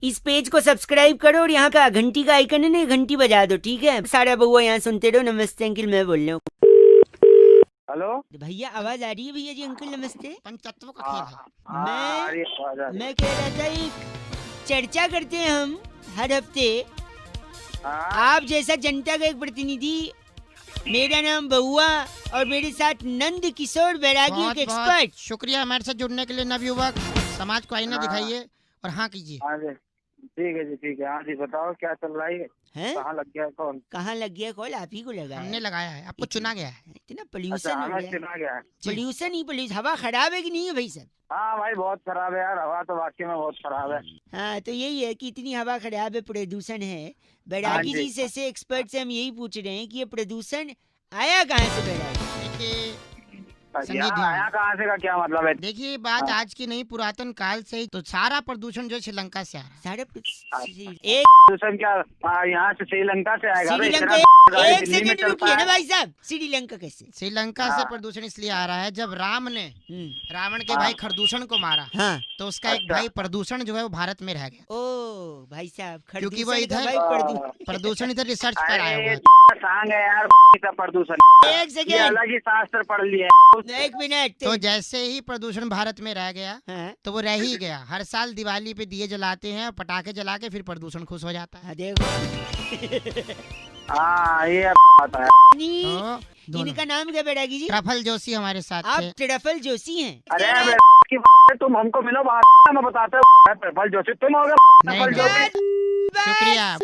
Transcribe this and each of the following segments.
इस पेज को सब्सक्राइब करो और यहाँ का घंटी का आइकन है ना, घंटी बजा दो, ठीक है? सारा बउआ यहाँ सुनते रहो। नमस्ते अंकल, मैं बोल रहा हूँ। हेलो भैया आवाज आ रही है भैया जी? अंकल नमस्ते। पंचतत्व का खेल है। मैं कह रहा था, एक चर्चा करते हैं हम हर हफ्ते। आप जैसा जनता का एक प्रतिनिधि, मेरा नाम बउआ और मेरे साथ नंद किशोर बैरागी, एक एक्सपर्ट। शुक्रिया हमारे साथ जुड़ने के लिए नवयुवक। समाज को आईना दिखाइए और हाँ कीजिए। हाँ जी, ठीक है जी, ठीक है। हाँ जी, बताओ क्या चल रहा है? कहाँ लग गया कॉल? कहाँ लग गया कॉल? आप ही को लगा? हमने लगाया है, आपको चुना गया है। इतना पोल्यूशन हो गया। चुना गया है। पोल्यूशन ही पोल्यूशन। हवा खराब है कि नहीं है भाई साहब? हाँ भाई, बहुत खराब है यार, हवा तो वाकई में बहुत खराब है। हाँ, तो यही है कि इतनी हवा खराब है, प्रदूषण है। बैरागी जी से एक्सपर्ट से हम यही पूछ रहे हैं कि ये प्रदूषण आया कहाँ से बैरागी? देखिए यार, आया कहाँ से का क्या मतलब है? देखिए बात आज की नहीं, पुरातन काल से ही तो सारा प्रदूषण जो श्रीलंका से आ रहा है। सारे एक प्रदूषण क्या यहाँ से श्रीलंका से आएगा? श्रीलंका एक सेकंड रुकिए ना भाई साहब। श्रीलंका कैसे? श्रीलंका से प्रदूषण इसलिए आ रहा है, जब राम ने रावण के भाई खरदूषण को मारा, तो उसका एक भाई प्रदूषण जो है वो भारत में रह गया। ओ भाई साहब, क्योंकि वो इधर प्रदूषण इधर रिसर्च पर आया हुआ है। सांग है यार प्रदूषण। एक सेकंड, अलग ही शास्त्र पढ़ लिया। एक मिनट। तो जैसे ही प्रदूषण भारत में रह गया तो वो रह ही गया। हर साल दिवाली पे दिए जलाते हैं और पटाखे जला के फिर प्रदूषण खुश हो जाता है। देखो हाँ, ये आता है। इनका नाम क्या बैरागी जी? ट्रफल जोशी हमारे साथ आप थे। ट्रफल जोशी हैं? अरे तुम हमको मिलो, मैं बताता हूँ। ट्रफल जोशी तुम हो गए। शुक्रिया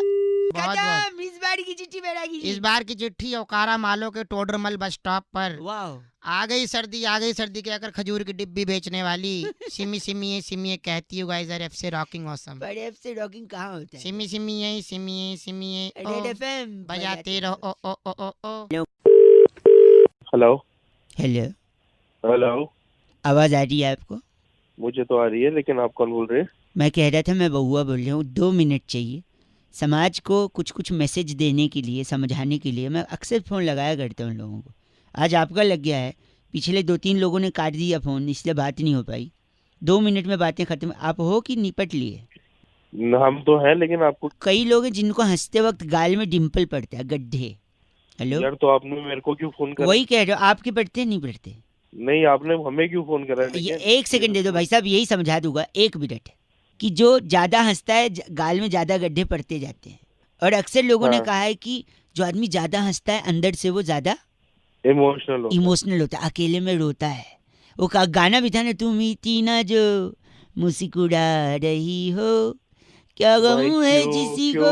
बहुत बहुत। इस बार की चिट्ठी बैरागी जी। इस बार की चिट्ठी ओकारा मालो के टोडरमल बस स्टॉप पर। वाह, आ गई सर्दी कहकर खजूर की डिब्बी बेचने वाली सिमी सिमी सिमी कहती हूँ गाइस। एफ से रॉकिंग ऑसम। पर एफ से रॉकिंग कहाँ होता है? सिमी सिमी सिमी रेड एफएम बजाते रहो। ओ ओ ओ ओ ओ। हेलो हेलो, हेलो, आवाज आ रही है आपको? मुझे तो आ रही है, लेकिन आप कौन बोल रहे हैं? मैं कह रहा था, मैं बउआ बोल रहा हूँ। 2 मिनट चाहिए समाज को कुछ मैसेज देने के लिए, समझाने के लिए। मैं अक्सर फ़ोन लगाया करता हूँ लोगों को। आज आपका लग गया है। पिछले 2-3 लोगों ने काट दिया फ़ोन, इसलिए बात नहीं हो पाई। 2 मिनट में बातें खत्म। आप हो कि निपट लिए? हम तो हैं, लेकिन आपको कई लोग हैं जिनको हंसते वक्त गाल में डिम्पल पड़ता है, गड्ढे। हेलो यार, तो आपने मेरे को क्यों फोन करा? वही कह रहे हो, आपके पड़ते नहीं पड़ते? नहीं, आपने हमें क्यों फोन करा? एक सेकंड दे दो भाई साहब, यही समझा दूंगा। 1 मिनट। कि जो ज़्यादा हंसता है गाल में ज़्यादा गड्ढे पड़ते जाते हैं। और अक्सर लोगों ने कहा है कि जो आदमी ज़्यादा हंसता है अंदर से वो ज़्यादा इमोशनल होता है, अकेले में रोता है। वो गाना भी था ना, तुम ही तीना जो मुस्कुरा रही हो, क्या गम है जिसी को।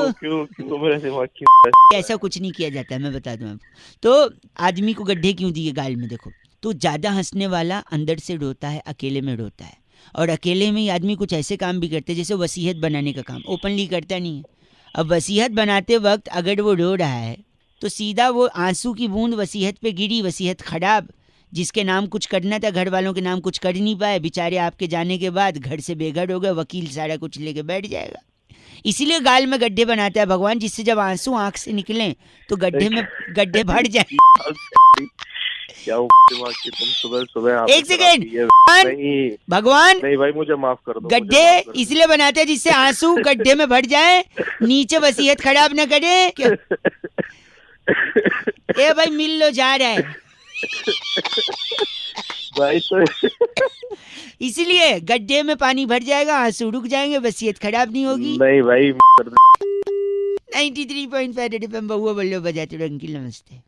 ऐसा कुछ नहीं किया जाता है, मैं बता दूं आपको। तो आदमी को गड्ढे क्यों दिए गाल में? देखो, तो ज़्यादा हंसने वाला अंदर से रोता है, अकेले में रोता है। और अकेले में ही आदमी कुछ ऐसे काम भी करते हैं, जैसे वसीयत बनाने का काम ओपनली करता नहीं है। अब वसीयत बनाते वक्त अगर वो रो रहा है तो सीधा वो आंसू की बूंद वसीयत पे गिरी, वसीयत खराब। जिसके नाम कुछ करना था, घर वालों के नाम कुछ कर नहीं पाए बेचारे। आपके जाने के बाद घर से बेघर हो गए, वकील सारा कुछ लेके बैठ जाएगा। इसीलिए गाल में गड्ढे बनाता है भगवान, जिससे जब आंसू आंख से निकले तो गड्ढे में गड्ढे भर जाए। क्या तुम सुबह एक सेकेंड भगवान, नहीं भाई, मुझे माफ कर दो। गड्ढे इसलिए बनाते हैं जिससे आंसू गड्ढे में भर जाए, नीचे वसीयत खराब न करे। ए भाई मिल लो, जा रहा है भाई। तो इसलिए गड्ढे में पानी भर जाएगा, आंसू रुक जाएंगे, वसीयत खराब नहीं होगी। नहीं भाई 93.5 रेड एफएम बउआ बोलो बजाते रहो। अंकिल नमस्ते।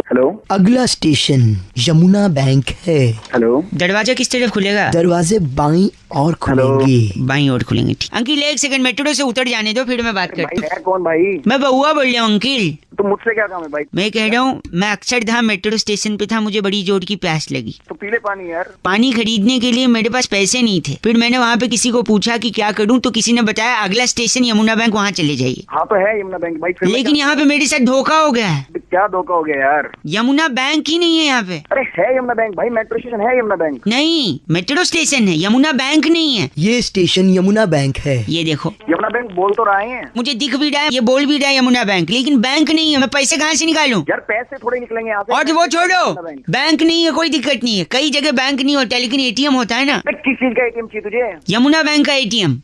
हेलो, अगला स्टेशन यमुना बैंक है। हेलो, दरवाजा किस तरफ खुलेगा? दरवाजे बाईं और खुलेंगे। बाईं ओर खुलेंगे, ठीक। अंकिल 1 सेकंड, मेट्रो से उतर जाने दो, फिर मैं बात करता हूँ। कौन भाई? मैं बउआ बोल रहा हूँ अंकिल। तो मुझसे क्या काम है भाई? मैं कह रहा हूँ, मैं अक्षरधाम मेट्रो स्टेशन पे था, मुझे बड़ी जोर की प्यास लगी। तो पीले पानी यार। पानी खरीदने के लिए मेरे पास पैसे नहीं थे। फिर मैंने वहाँ पे किसी को पूछा कि क्या करूँ, तो किसी ने बताया अगला स्टेशन यमुना बैंक, वहाँ चले जाइए। हाँ तो है यमुना बैंक भाई। लेकिन यहाँ पे मेरे साथ धोखा हो गया है। क्या धोखा हो गया यार? यमुना बैंक ही नहीं है यहाँ पे। अरे है यमुना बैंक भाई, मेट्रो स्टेशन है यमुना बैंक। नहीं, मेट्रो स्टेशन है, यमुना बैंक नहीं है। ये स्टेशन यमुना बैंक है। ये देखो, यमुना बैंक बोल तो रहे हैं। मुझे दिख भी रहा है, ये बोल भी रहा है यमुना बैंक, लेकिन बैंक नहीं है। मैं पैसे कहाँ से निकालूं? यार पैसे थोड़े निकलेंगे यहाँ से। और वो छोड़ो, बैंक नहीं है, कोई दिक्कत नहीं है। कई जगह बैंक नहीं होता, लेकिन एटीएम होता है ना। किस चीज का एटीएम चाहिए तुझे? यमुना बैंक का एटीएम।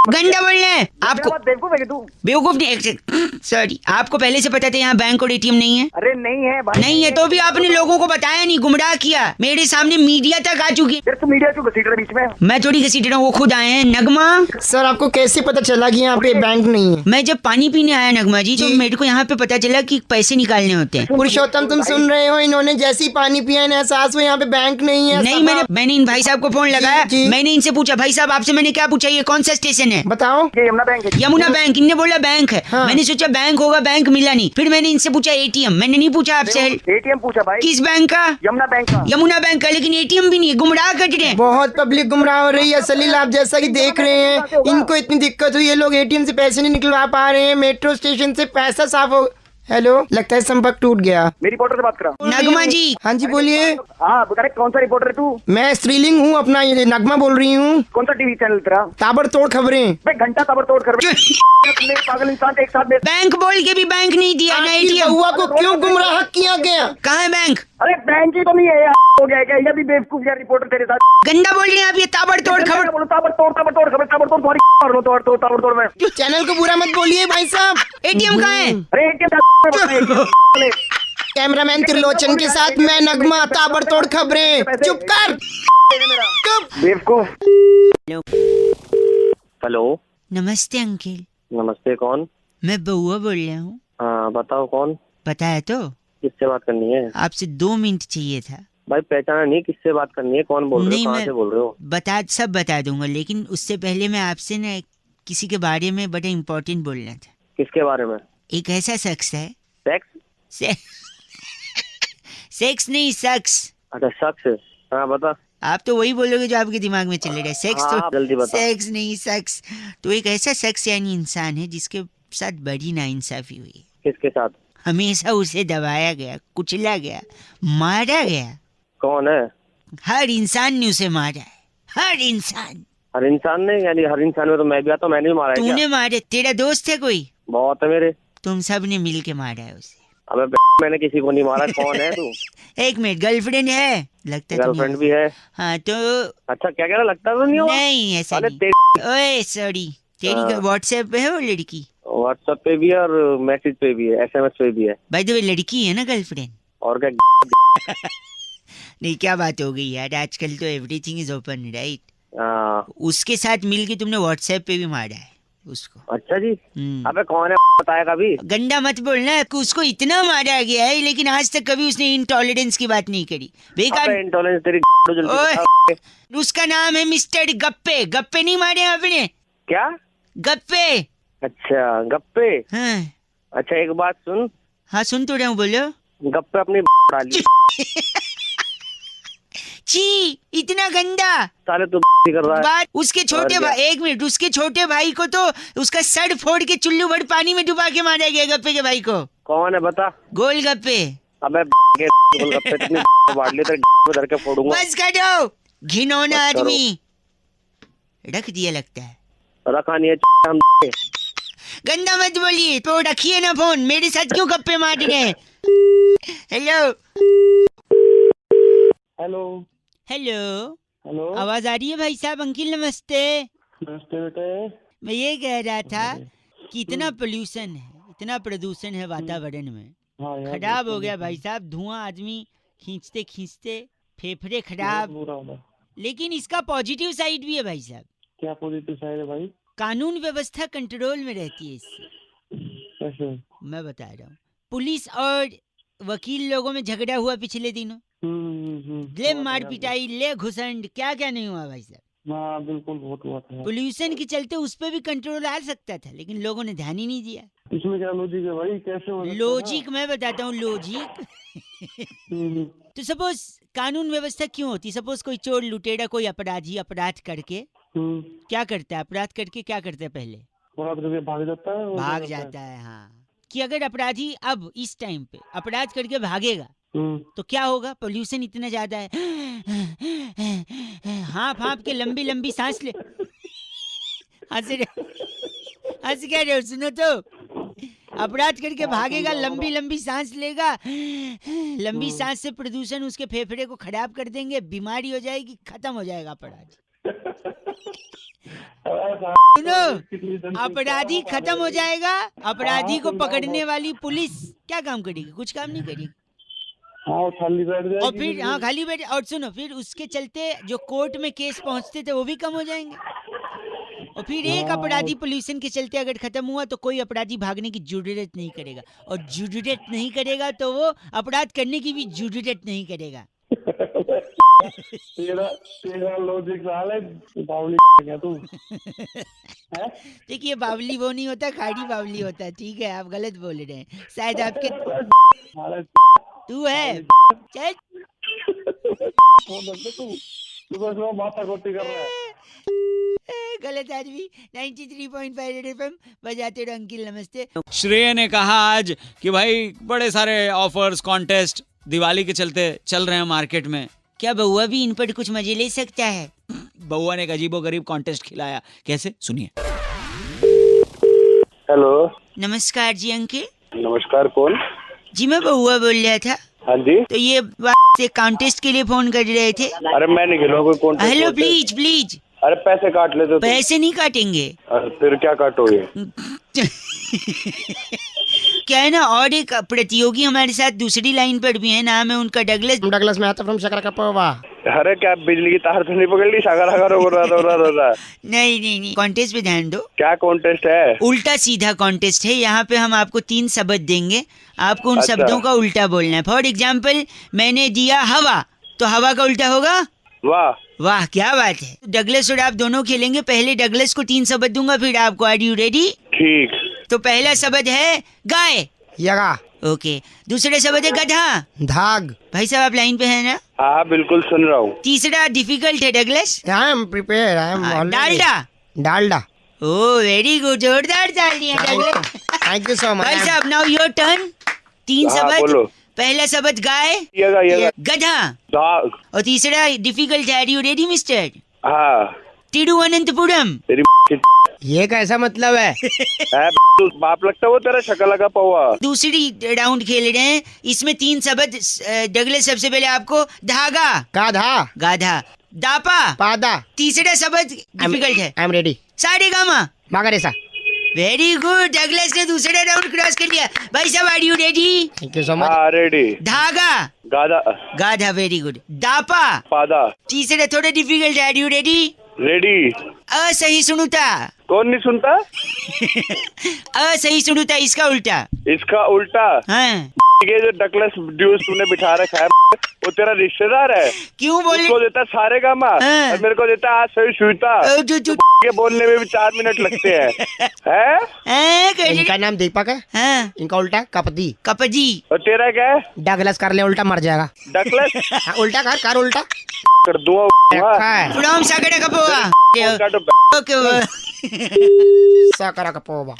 गंदा बोल रहे हैं आपको। बेवकूफ है तू? बेवकूफ नहीं, सॉरी, आपको पहले से पता था यहाँ बैंक और एटीएम नहीं है? अरे नहीं है भाई। नहीं है तो भी आपने लोगों को बताया नहीं, गुमराह किया। मेरे सामने मीडिया तक आ चुकी। यार तू मीडिया क्यों घसीट रहा है बीच में? मैं थोड़ी घसीट रहा हूँ, वो खुद आए हैं। नगमा सर आपको कैसे पता चला कि यहाँ पे बैंक नहीं है? मैं जब पानी पीने आया नगमा जी, तो मेरे को यहाँ पे पता चला कि पैसे निकालने होते हैं। पुरुषोत्तम तुम सुन रहे हो, इन्होंने जैसे ही पानी पिया इन्हें एहसास हुआ यहाँ पे बैंक नहीं है। नहीं, मैंने इन भाई साहब को फोन लगाया। जी। मैंने इनसे पूछा, भाई साहब आपसे मैंने क्या पूछा, ये कौन सा स्टेशन है? बताओ। ये यमुना बैंक है। यमुना बैंक। इनने बोला बैंक है। हाँ। मैंने सोचा बैंक होगा, बैंक मिला नहीं। फिर मैंने इनसे पूछा एटीएम, मैंने नहीं पूछा आपसे। एटीएम पूछा भाई। किस बैंक का? यमुना बैंक का। यमुना बैंक का, लेकिन एटीएम भी नहीं है। गुमराह कर रहे हैं। बहुत पब्लिक गुमराह हो रही है सलील, आप जैसा कि देख रहे हैं इनको इतनी दिक्कत हुई है, लोग एटीएम से पैसे नहीं निकलवा पा रहे हैं, मेट्रो स्टेशन से पैसा साफ हो। हेलो, लगता है संपर्क टूट गया। मेरी रिपोर्टर से बात करा। नगमा जी। हाँ जी बोलिए। हाँ करेक्ट, कौन सा रिपोर्टर है तू? मैं स्त्रीलिंग हूँ, अपना ये नगमा बोल रही हूँ। कौन सा टीवी चैनल तेरा? ताबड़तोड़ खबरें। भाई घंटा ताबड़तोड़ कर पागल इंसान एक साथ में। बैंक बोल के भी बैंक नहीं दिया ना एटीएम। हुआ को क्यों गुमराह किया गया? कहाँ है बैंक? अरे बैंक ही तो नहीं है यार, हो गया क्या? ये भी बेवकूफ यार रिपोर्टर तेरे साथ। गंदा बोल रहे हैं आप, ये ताबड़तोड़ खबर। बोलो ताबड़तोड़ ताबड़तोड़ खबर, ताबड़तोड़ तुम्हारी मार लो, ताबड़तोड़ में। चैनल को बुरा मत बोलिए भाई साहब। एटीएम कहाँ है? अरे एटीएम कैमरामैन त्रिलोचन के साथ मैं नगमा, ताबड़तोड़ खबरें। चुप कर, चुप। बेवकूफ। हेलो नमस्ते अंकिल। नमस्ते, कौन? मैं बउआ बोल रहा हूँ। हाँ बताओ कौन? पता है तो? किससे बात करनी है? आपसे 2 मिनट चाहिए था। भाई पहचाना नहीं, किससे बात करनी है, कौन बोल रहे हो, कहाँ से बोल रहे हो? सब बता दूंगा, लेकिन उससे पहले मैं आपसे ना किसी के बारे में बड़ा इम्पोर्टेंट बोलना था। किसके बारे में? एक ऐसा शख्स है। सेक्स? सेक्स नहीं, शख्स। अच्छा शख्स। हाँ बता। आप तो वही बोलोगे जो आपके दिमाग में चल रहा है। सेक्स हाँ, तो जल्दी बता। सेक्स नहीं, शख्स। तो एक ऐसा शख्स यानी इंसान है जिसके साथ बड़ी नाइंसाफी हुई। किसके साथ? हमेशा उसे दबाया गया, कुचला गया, मारा गया। कौन है? हर इंसान ने उसे मारा है, हर इंसान। हर इंसान ने? यानी हर इंसान में तो मैं भी आता हूँ, मैंने भी मारा है। तूने मारे? तेरा दोस्त है कोई? बहुत है मेरे। तुम सब ने मिल के मारा है उसे। अबे मैंने किसी को नहीं मारा। कौन है तू? एक मिनट, गर्लफ्रेंड है लगता है? गर्लफ्रेंड भी है। हाँ तो अच्छा क्या कह रहा, लगता तो नहीं होगा? नहीं ऐसा अरे नहीं। ओए सॉरी, तेरी व्हाट्सएप पे है वो लड़की? व्हाट्सएप पे भी है और मैसेज पे भी है, एसएमएस पे भी है। भाई तो लड़की है ना गर्लफ्रेंड? और क्या? नहीं क्या बात हो गई यार, आजकल तो एवरीथिंग इज ओपन राइट। उसके साथ मिलके तुमने व्हाट्सएप पे भी मारा है उसको? अच्छा जी। अबे कौन है बताया कभी? गंदा मत बोलना। उसको इतना मारा गया है, लेकिन आज तक कभी उसने इंटॉलरेंस की बात नहीं करी। बेकार इंटॉलरेंस तेरी। उसका नाम है मिस्टर गप्पे। गप्पे नहीं मारे आपने? क्या गप्पे? अच्छा गप्पे। हाँ। अच्छा एक बात सुन। हाँ सुन तो रहा हूँ, बोलो। गप्पे अपनी डाली। छी, इतना गंदा। साले तू कर रहा है। बात उसके छोटे भाई, एक मिनट, उसके छोटे भाई को तो उसका सर फोड़ के चुल्लू भर पानी में डुबा के मारा गया गप्पे के भाई को। कौन है बता? गोलगप्पे। अबे गोलगप्पे इतनी बांट ली तेरे धर के फोड़ूंगा। बस कर दो, घिनौना आदमी। रख दिया लगता है। रखा नहीं है हम। गंदा मत बोलिए तो रखिए ना फोन। मेरे साथ क्यों गप्पे मार रहे हैं? हेलो हेलो हेलो हेलो, आवाज आ रही है भाई साहब? अंकिल नमस्ते। नमस्ते बेटे। मैं ये कह रहा था कि इतना पोल्यूशन है, इतना प्रदूषण है वातावरण में। हाँ यार, खराब हो गया भाई साहब। धुआं आदमी खींचते खींचते फेफड़े खराब। लेकिन इसका पॉजिटिव साइड भी है भाई साहब। क्या पॉजिटिव साइड है भाई? कानून व्यवस्था कंट्रोल में रहती है इससे। कैसे? मैं बता रहा हूँ, पुलिस और वकील लोगों में झगड़ा हुआ पिछले दिनों। ले मार पिटाई, ले घुसंड, क्या क्या नहीं हुआ भाई साहब। हाँ बिल्कुल, बहुत हुआ था। पोल्यूशन के चलते उस पे भी कंट्रोल आ सकता था, लेकिन लोगों ने ध्यान ही नहीं दिया। इसमें क्या लॉजिक है भाई? कैसे हो? लॉजिक मैं बताता हूँ, लॉजिक। तो सपोज कानून व्यवस्था क्यों होती? सपोज कोई चोर लुटेरा, कोई अपराधी अपराध करके क्या करता है? अपराध करके क्या करता है? पहले भाग जाता है। भाग जाता है। हाँ, कि अगर अपराधी अब इस टाइम पे अपराध करके भागेगा तो क्या होगा? पोल्यूशन इतना ज्यादा है, हाँफ हाँफ के लंबी लंबी सांस ले। हंस क्या रहे हो? सुनो तो, अपराध करके भागेगा, लंबी लंबी सांस लेगा, लंबी सांस से प्रदूषण उसके फेफड़े को खराब कर देंगे, बीमारी हो जाएगी, खत्म हो जाएगा अपराध। सुनो, अपराधी खत्म हो जाएगा, अपराधी को पकड़ने वाली पुलिस क्या काम करेगी? कुछ काम नहीं करेगी। हाँ खाली बैठ जाएगी। और फिर हाँ खाली बैठ, और सुनो फिर उसके चलते जो कोर्ट में केस पहुंचते थे वो भी कम हो जाएंगे। और फिर एक अपराधी पोल्यूशन के चलते अगर खत्म हुआ तो कोई अपराधी भागने की जरूरत नहीं करेगा, और जरूरत नहीं करेगा तो वो अपराध करने की भी जरूरत नहीं करेगा। तेरा लॉजिक साला बावली क्या तू? देखिए बावली वो नहीं होता, खाड़ी बावली होता है। ठीक है, आप गलत बोल रहे हैं, शायद आपके तू है। चल तू बस वो माथा कोटी कर रहा है। गलत आदमी। 93.5 FM बजाते रहो। अंकिल नमस्ते। श्रेय ने कहा आज कि भाई बड़े सारे ऑफर्स कॉन्टेस्ट दिवाली के चलते चल रहे हैं मार्केट में। क्या बउआ भी इन पर कुछ मजे ले सकता है? बउआ ने एक अजीबोगरीब कॉन्टेस्ट खिलाया। कैसे, सुनिए। हेलो नमस्कार जी अंकिल। नमस्कार, कौन? जी मैं बउआ बोल रहा था। हाँ जी। तो ये से कॉन्टेस्ट के लिए फोन कर रहे थे। अरे मैं नहीं खेलूंगा कोई कौन। Hello please please. अरे पैसे काट लेते। पैसे नहीं काटेंगे। फिर क्या काटोगे? क्या है ना, और एक प्रतियोगी हमारे साथ दूसरी लाइन पर भी है, नाम है उनका Douglas. Douglas Mehta from Shakarkappa. अरे क्या बिजली की तार तो नहीं पकड़ ली? सागर नहीं, कॉन्टेस्ट पे ध्यान दो। क्या कॉन्टेस्ट है? उल्टा सीधा कॉन्टेस्ट है। यहाँ पे हम आपको 3 शब्द देंगे, आपको उन अच्छा। शब्दों का उल्टा बोलना है। फॉर एग्जाम्पल मैंने दिया हवा, तो हवा का उल्टा होगा वाह। वाह, क्या बात है। डगलस और आप दोनों खेलेंगे। पहले डगलस को 3 शब्द दूंगा, फिर आपको। Are you ready? ठीक। तो पहला शब्द है गाय। यगा। ओके। दूसरा शब्द है गधा। धाग। भाई साहब आप लाइन पे है ना? हाँ बिल्कुल सुन रहा हूँ। तीसरा डिफिकल्ट है Douglas. I am prepare, I am Dalda. Dalda. Oh very good, जोरदार तालियां Douglas. Thank you so much. भाई साहब नाउ योर टर्न। 3 हाँ, शब्द। बोलो। पहला शब्द गाय, यगा। गधा, धाग। और तीसरा डिफिकल्ट है। Are you ready mister? हाँ। तिरुवनंतपुरम। तेरी ये कैसा मतलब है? तू बाप लगता वो तेरा शक्ल लगा पौवा। दूसरी राउंड खेल रहे हैं, इसमें 3 शब्द। डगलस सबसे पहले आपको धागा, गाधा, गाधा, दापा, पादा। तीसरा शब्द डिफिकल्ट है। I am ready. सारेगामा। मागारेसा। वेरी गुड, डगलस ने दूसरा राउंड क्रॉस कर लिया। भाई साहब are you ready? Thank you so much. हाँ रेडी। धागा, गाधा, गाधा, वेरी गुड। दापा, पादा। तीसरा थोड़ा डिफिकल्ट है। Are you ready? रेडी। असहिष्णुता। कौन नहीं सुनता? असहिष्णुता, इसका उल्टा। इसका उल्टा? हाँ। ये जो डकलेस ड्यूस तूने बिठा रखा है वो तेरा रिश्तेदार है। क्यों बोले? उसको देता सारे गामा हाँ। और मेरे को देता आज सही सुईता। ये बोलने में भी 4 मिनट लगते हैं। हैं? इनका नाम दीपक है। हाँ। इनका उल्टा कपदी। कपजी। और तेरा क्या है? डगलस कर ले उल्टा, मर जाएगा। डकलेस हाँ, उल्टा कर उल्टा कर दूंगा। रखा है। फ्रॉम सागड़ा कपोवा। ओके। साकरा कपोवा।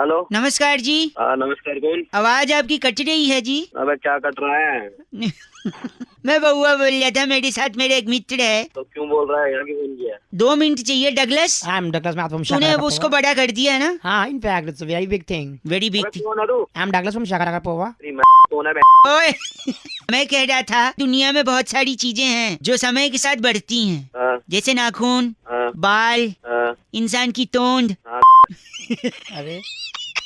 हेलो नमस्कार जी। हाँ नमस्कार, कौन? आवाज आपकी कट रही है जी। अबे क्या कट रहा है? मैं बउआ बोल रहा था, मेरे साथ मेरे एक मित्र है। तो क्यों बोल रहा है? यहाँ की फोन किया? 2 मिनट चाहिए Douglas. I'm Douglas Math from तूने Shakaraka उसको बड़ा कर दिया है ना? हाँ, in fact, it's a very big thing. Very big thing. कौन है तू? I'm Douglas from Shakaraka Pova. कौन है? ओए मैं कह रहा था दुनिया में बहुत सारी चीजें हैं जो समय के साथ बढ़ती हैं, हाँ, जैसे नाखून, हाँ, बाल, हाँ, इंसान की तोंद। अरे,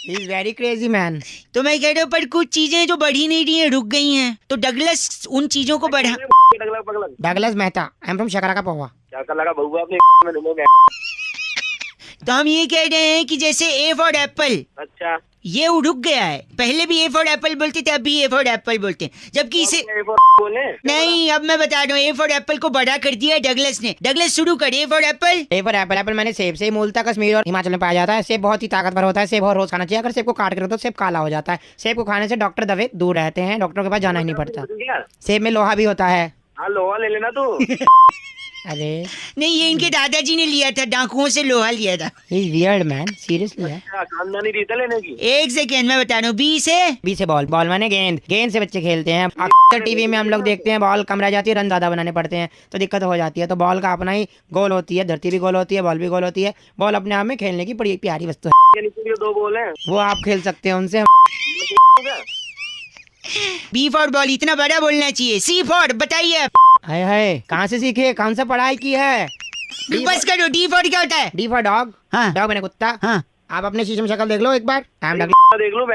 he's very crazy man. तो मैं कह रहा हूँ पर कुछ चीजें जो बढ़ी नहीं रही हैं, रुक गई हैं, तो डगलस उन चीजों को बढ़ा। Douglas Mehta. I'm from Shakaraka Pova. क्या कर लगा बउआ अपने में ढूंढोगे? तो हम ये कह रहे हैं कि जैसे ए फॉर एप्पल, अच्छा, ये रुक गया है। पहले भी ए फॉर एप्पल बोलते थे, अब भी ए फॉर एप्पल बोलते हैं, जबकि इसे बोले नहीं। अब मैं बता रहा हूँ, ए फॉर एप्पल को बड़ा कर दिया है डगलस ने। डगलस शुरू कर। A for Apple. A for apple. Apple मैंने सेब से मूलतः कश्मीर और हिमाचल में पाया जाता है। सेब बहुत ही ताकतवर होता है। सेब और रोज खाना चाहिए। अगर सेब को काट कर तो सेब काला हो जाता है। सेब को खाने से डॉक्टर दवे दूर रहते हैं। डॉक्टर के पास जाना ही नहीं पड़ता। क्या? सेब में लोहा भी होता है। हाँ लोहा ले लेना तू। अरे नहीं, ये इनके दादाजी ने लिया था, डाकुओं से लोहा लिया था। He is weird man, seriously है। खानदानी रीत है लेने की। एक सेकेंड मैं बता रहा हूँ। बी से बी से बॉल, बॉल माने गेंद, गेंद से बच्चे खेलते हैं। अक्सर टीवी में हम लोग देखते हैं बॉल कम रह जाती है, रन ज्यादा बनाने पड़ते हैं तो दिक्कत हो जाती है। तो बॉल का अपना ही गोल होती है, धरती भी गोल होती है, बॉल भी गोल होती है। बॉल अपने आप में खेलने की बड़ी प्यारी वस्तु है। ये नीचे जो 2 बॉल हैं वो आप खेल सकते हैं उनसे। बी फॉर बॉल इतना बड़ा बोलना चाहिए। सी फॉर बताइए। हाय हाय, कहाँ से सीखे, कौन सा पढ़ाई की है? बस करो। डी फॉर क्या होता है? D for dog. हाँ। डॉग मैंने कुत्ता। हाँ। आप अपने शीशे में शक्ल देख लो एक बार। टाइम लग देख लो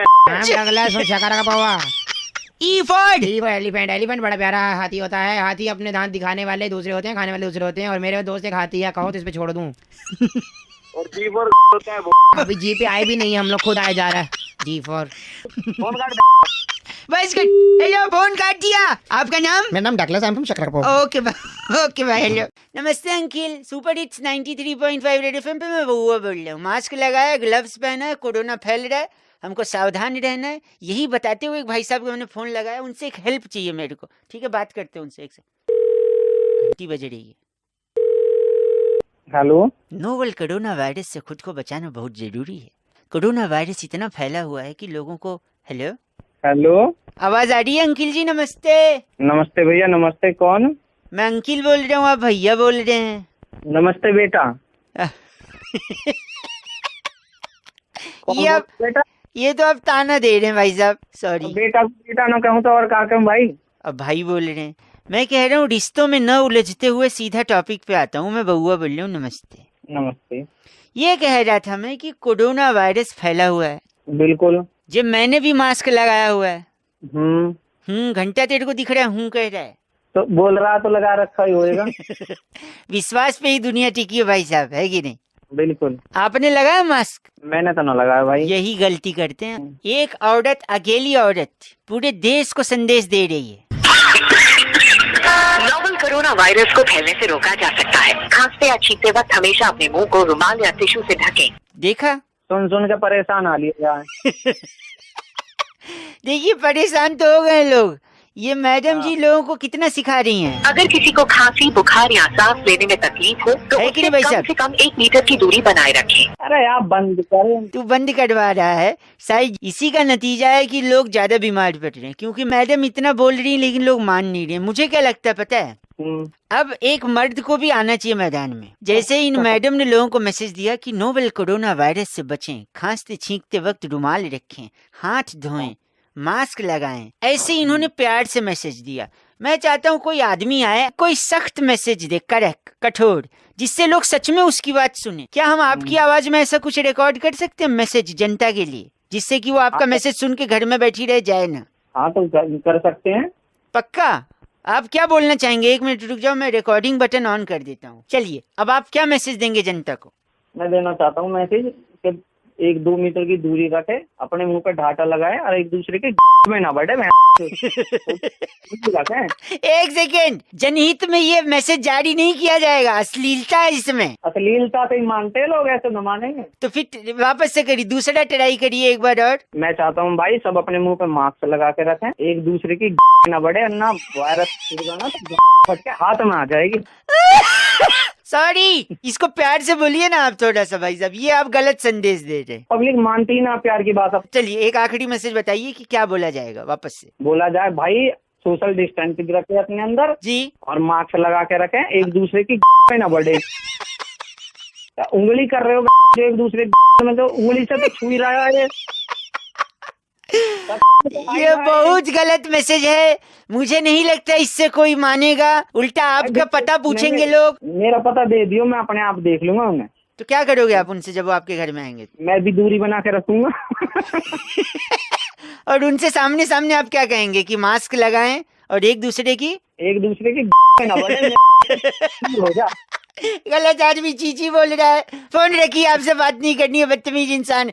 शक्ल का पावा। E for D for elephant. Elephant बड़ा प्यारा हाथी होता है। हाथी अपने दांत दिखाने वाले दूसरे होते हैं, खाने वाले दूसरे होते हैं। और मेरे दोस्त एक हाथी है, कहो तो इस पे छोड़ दूं। और जी फॉर होता है अभी जी पे आए भी नहीं है, हम लोग खुद आए जा रहा है। जी फॉर फोन काट। बस कर। हेलो, फोन काट दिया। आपका नाम? मेरा नाम Douglas, I am from Shakarpur. Okay okay भाई। हेलो, नमस्ते uncle. Super hits 93.5 red FM पे मैं बउआ बोल रहा हूँ। मास्क लगाया, ग्लव्स पहना है, कोरोना फैल रहा है, हमको सावधान रहना है। यही बताते हुए एक भाई साहब को मैंने फोन लगाया, उनसे एक हेल्प चाहिए मेरे को। ठीक है, बात करते हैं उनसे। एक से घंटी बज रही है। हेलो। नोवल कोरोना वायरस से खुद को बचाना बहुत जरूरी है। कोरोना वायरस इतना फैला हुआ है कि लोगों को। हेलो हेलो, आवाज आ रही है? अंकिल जी नमस्ते। नमस्ते भैया। नमस्ते। कौन? मैं अंकिल बोल रहा हूँ, आप भैया बोल रहे हैं। नमस्ते बेटा। ये आप बेटा, ये तो आप ताना दे रहे हैं भाई साहब, सॉरी। बेटा बेटा ना कहूँ तो और क्या कहूँ भाई। अब भाई बोल रहे हैं। मैं कह रहा हूँ रिश्तों में न उलझते हुए सीधा टॉपिक पे आता हूँ। मैं बउआ बोल रहा हूँ। नमस्ते। नमस्ते। ये कह रहा था मैं कि कोरोना वायरस फैला हुआ है। बिल्कुल। जब मैंने भी मास्क लगाया हुआ है। हम्म। घंटा तेरे को दिख रहा है? हूँ कह रहा है। तो बोल रहा तो लगा रखा ही होएगा। विश्वास पे ही दुनिया टिकी है भाई साहब, है कि नहीं? बिल्कुल। आपने लगाया मास्क? मैंने तो ना लगाया भाई। यही गलती करते हैं। एक औरत, अकेली औरत, पूरे देश को संदेश दे रही है। नोवल कोरोना वायरस को फैलने से रोका जा सकता है। खांसते या छींकते वक्त हमेशा अपने मुंह को रुमाल या टिश्यू से ढकें। देखा? सुन सुन के परेशान आ लिया। देखिए, परेशान तो हो गए लोग। ये मैडम जी लोगों को कितना सिखा रही हैं। अगर किसी को खांसी, बुखार या सांस लेने में तकलीफ हो तो है कि उससे नहीं भाई कम साहब? से कम 1 मीटर की दूरी बनाए रखें। अरे आप बंद करें। तू बंद करवा रहा है, शायद इसी का नतीजा है कि लोग ज्यादा बीमार पड़ रहे हैं। क्योंकि मैडम इतना बोल रही है लेकिन लोग मान नहीं रहे। मुझे क्या लगता है पता है? अब एक मर्द को भी आना चाहिए मैदान में। जैसे इन मैडम ने लोगों को मैसेज दिया कि नोवेल कोरोना वायरस से बचें, खांसते छींकते वक्त रुमाल रखें, हाथ धोएं, मास्क लगाएं। ऐसे इन्होंने प्यार से मैसेज दिया। मैं चाहता हूँ कोई आदमी आए, कोई सख्त मैसेज दे, कड़क, कठोर, जिससे लोग सच में उसकी बात सुने। क्या हम आपकी आवाज में ऐसा कुछ रिकॉर्ड कर सकते हैं मैसेज जनता के लिए, जिससे कि वो आपका मैसेज सुन के घर में बैठी रह जाए ना? हाँ तो कर सकते हैं। पक्का? आप क्या बोलना चाहेंगे? 1 मिनट रुक जाओ, मैं रिकॉर्डिंग बटन ऑन कर देता हूँ। चलिए, अब आप क्या मैसेज देंगे जनता को? मैं देना चाहता हूँ मैसेज कि 1-2 मीटर की दूरी रखे, अपने मुंह पे ढाटा लगाए और एक दूसरे के में ना बढ़े। एक सेकेंड, जनहित में ये मैसेज जारी नहीं किया जाएगा। अश्लीलता है इसमें। अश्लीलता तो ही मानते हैं लोग, ऐसे न मानेंगे। तो फिर वापस से करिए, दूसरा ट्राई करिए एक बार और। मैं चाहता हूँ भाई सब अपने मुंह पे मास्क लगा के रखें, एक दूसरे की ना बढ़े, ना वायरस फट के हाथ में आ जाएगी। सॉरी, इसको प्यार से बोलिए ना आप थोड़ा सा भाई साहब, ये आप गलत संदेश दे रहे हैं। पब्लिक मानती ना प्यार की बात। अब चलिए एक आखिरी मैसेज बताइए कि क्या बोला जाएगा वापस से। बोला जाए भाई सोशल डिस्टेंसिंग रखे अपने अंदर जी, और मास्क लगा के रखें, एक दूसरे की ना बढ़े। उंगली कर रहे हो एक दूसरे में, तो उंगली से तो छू ही रहा है। ये बहुत गलत मैसेज है। मुझे नहीं लगता इससे कोई मानेगा, उल्टा आपका पता पूछेंगे लोग। मेरा पता दे दियो, मैं अपने आप देख लूंगा उन्हें। तो क्या करोगे आप उनसे जब वो आपके घर में आएंगे? मैं भी दूरी बना के रखूंगा। और उनसे सामने सामने आप क्या कहेंगे कि मास्क लगाएं और एक दूसरे की ना बढ़े। हो जा। गलत आदमी चीची बोल रहा है। फोन रखिए, आपसे बात नहीं करनी है, बदतमीज इंसान,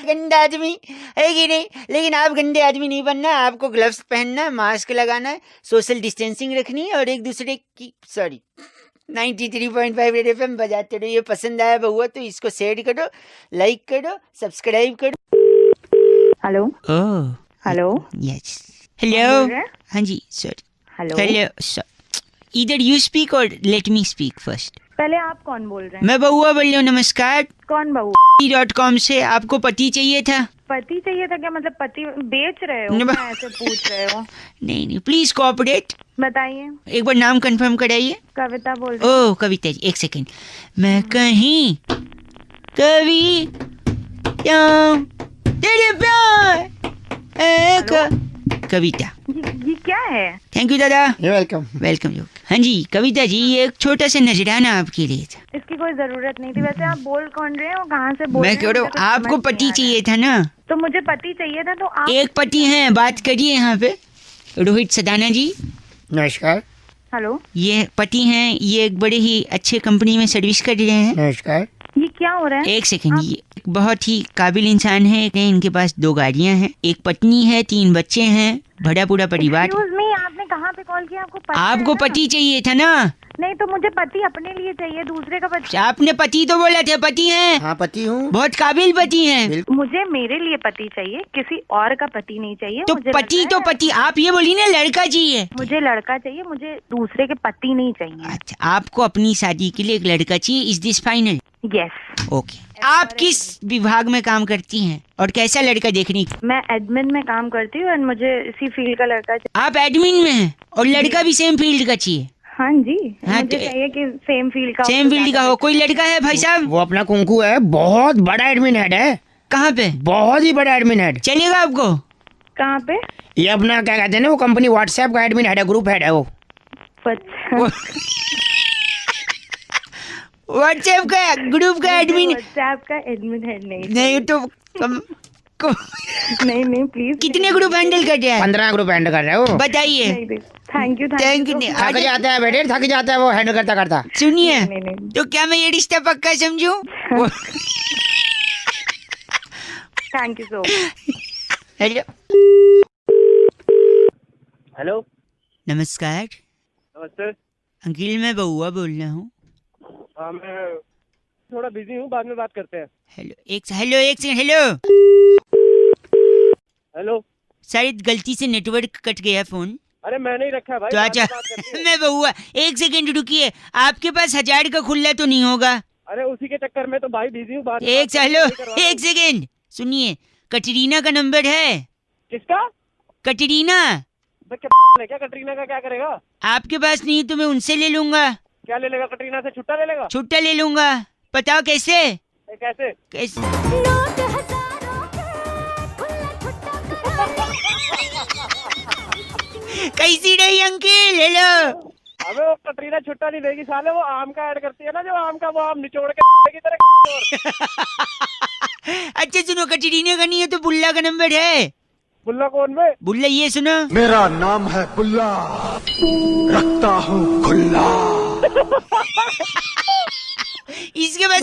गंदा आदमी है कि नहीं? लेकिन आप गंदे आदमी नहीं बनना, आपको ग्लव्स पहनना है, मास्क लगाना है, सोशल डिस्टेंसिंग रखनी है और एक दूसरे की 93.5 रेड एफएम बजाते रहो। ये पसंद आया बहुआ तो इसको शेयर करो, लाइक करो, सब्सक्राइब करो। Hello. Oh hello. Yes. Hello. रहे हैं? हाँ जी सर। हेलो। हेलो इधर यू स्पीक और लेट मी स्पीक फर्स्ट। पहले आप कौन बोल रहे हैं? मैं बउआ बोल रही हूँ, नमस्कार। कौन बहू? .com से आपको पति चाहिए था? पति चाहिए था क्या? मतलब पति बेच रहे हो? नहीं, क्या ऐसे पूछ रहे हो? नहीं प्लीज कोऑपरेट। बताइए। एक बार नाम कंफर्म कराइए। कविता बोल रही हूँ। ओह कविता जी, एक सेकंड। मैं कहीं कवि तेरे प्यार कविता। ये क्या है? थैंक यू दादा। वेलकम। वेलकम। हाँ जी कविता जी, ये एक छोटा सा नजराना आपके लिए था। इसकी कोई जरूरत नहीं थी। वैसे आप बोल कौन रहे हो? कहाँ से बोल मैं रहे कह हो? रहा हूँ मुझे कुछ आपको समझ पति नहीं आ चाहिए था ना? रहा। तो मुझे पति चाहिए था, तो आप एक पति हैं, बात करिए यहाँ पे। रोहित सदाना जी, नमस्कार। हेलो, ये पति हैं, ये एक बड़े ही अच्छे कंपनी में सर्विस कर रहे हैं। नमस्कार। ये क्या हो रहा है? एक सेकंड, ये एक बहुत ही काबिल इंसान है। इनके पास 2 गाड़ियां हैं, एक पत्नी है, 3 बच्चे हैं, भरा पूरा परिवार। Excuse me, आपने कहाँ पे कॉल किया? आपको पति आपको है ना? पति चाहिए था ना? नहीं, तो मुझे पति अपने लिए चाहिए, दूसरे का पति। आपने पति तो बोला था, पति हैं, हाँ पति हूँ। बहुत काबिल पति हैं। मुझे मेरे लिए पति चाहिए, किसी और का पति नहीं चाहिए। तो मुझे पति लग तो रहा है- पति, आप ये बोली ना लड़का चाहिए। मुझे लड़का चाहिए, मुझे दूसरे के पति नहीं चाहिए। अच्छा, आपको अपनी शादी के लिए एक लड़का चाहिए। Is this final? Yes. Okay. आप किस विभाग में काम करती हैं और कैसा लड़का देखने की? मैं एडमिन में काम करती हूँ और मुझे इसी फील्ड का लड़का चाहिए। आप एडमिन में हैं और लड़का भी सेम फील्ड का चाहिए? हाँ जी, हाँ, मुझे तो- चाहिए कि सेम फील्ड का। सेम फील्ड का हो। कोई लड़का है भाई साहब? वो अपना कुंकू है, बहुत बड़ा एडमिन हेड है, कहाँ पे? बहुत ही बड़ा एडमिन हेड। चलेगा आपको? कहाँ पे? ये अपना क्या कहते हैं ना, वो कंपनी व्हाट्सएप का एडमिन हेड है, ग्रुप हेड है वो। व्हाट्सएप का ग्रुप का एडमिन? व्हाट्सएप का एडमिन है नहीं। नहीं तो नहीं प्लीज। कितने ग्रुप हैंडल कर रहा है? 15 ग्रुप हैंडल कर रहे हो। बताइए। Thank you. Thank you. थक जाता है बेटे, थक जाता है वो हैंडल करता करता। सुनिए, नहीं। तो क्या मैं ये रिश्ता पक्का समझूं? Thank you so much. Hello, hello, नमस्कार नमस्ते। अंकिल, मैं बउआ बोल रहा हूँ। हाँ, मैं थोड़ा बिजी हूँ, बाद में बात करते हैं। हेलो एक सेकंड। Hello, hello. शायद गलती से नेटवर्क कट गया फोन। अरे मैं नहीं रखा है भाई, तो बाद अच्छा में बात करते हैं। मैं बउआ, एक सेकंड रुकिए। आपके पास 1000 का खुला तो नहीं होगा? अरे उसी के चक्कर में तो भाई बिजी हूँ, बाद में एक बात करते हेलो, हैं, करवा एक सेकंड सुनिए। कटरीना का नंबर है? किसका? कटरीना, क्या कटरीना का क्या करेगा? आपके पास नहीं तो मैं उनसे ले लूंगा। क्या ले लेगा? कटरीना से छुट्टा ले लेगा? छुट्टा ले लूंगा। बताओ कैसे? कैसे? कैसे? कैसी रही अंकिल? हेलो। अबे वो कटरीना छुट्टा नहीं देगी साले, वो आम का ऐड करती है ना, जो आम का, वो आम निचोड़ के की तरह। अच्छा सुनो, कटरीना का नहीं है तो बुल्ला का नंबर है। बुल्ला कौन बे? बुल्ला ये सुनो। मेरा नाम है बुल्ला, रखता हूँ खुल्ला। इसके पास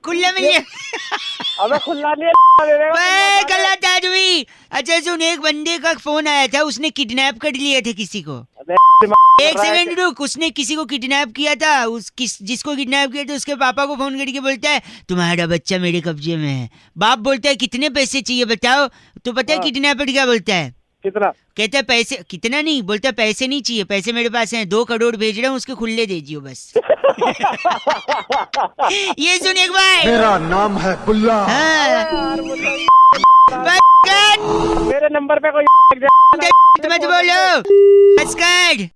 खुल्ला मिल गया। अबे खुल्ला नहीं है, गलत आदमी। अच्छा सुन, एक बंदे का फोन आया था, उसने किडनैप कर लिया था किसी को। एक सेकंड रुक, उसने किसी को किडनैप किया था। जिसको किडनैप किया था उसके पापा को फोन करके बोलता है तुम्हारा बच्चा मेरे कब्जे में है। बाप बोलता है कितने पैसे चाहिए बताओ? तो पता है किडनैपर क्या बोलता है? कितना? कहता है पैसे कितना नहीं, बोलता पैसे नहीं चाहिए, पैसे मेरे पास हैं, 2 करोड़ भेज रहा हूँ, उसके खुले दे दियो बस। ये सुन एक बार। मेरा नाम है बुल्ला। हाँ। मेरे नंबर पे कोई मत बोलो। नमस्कार।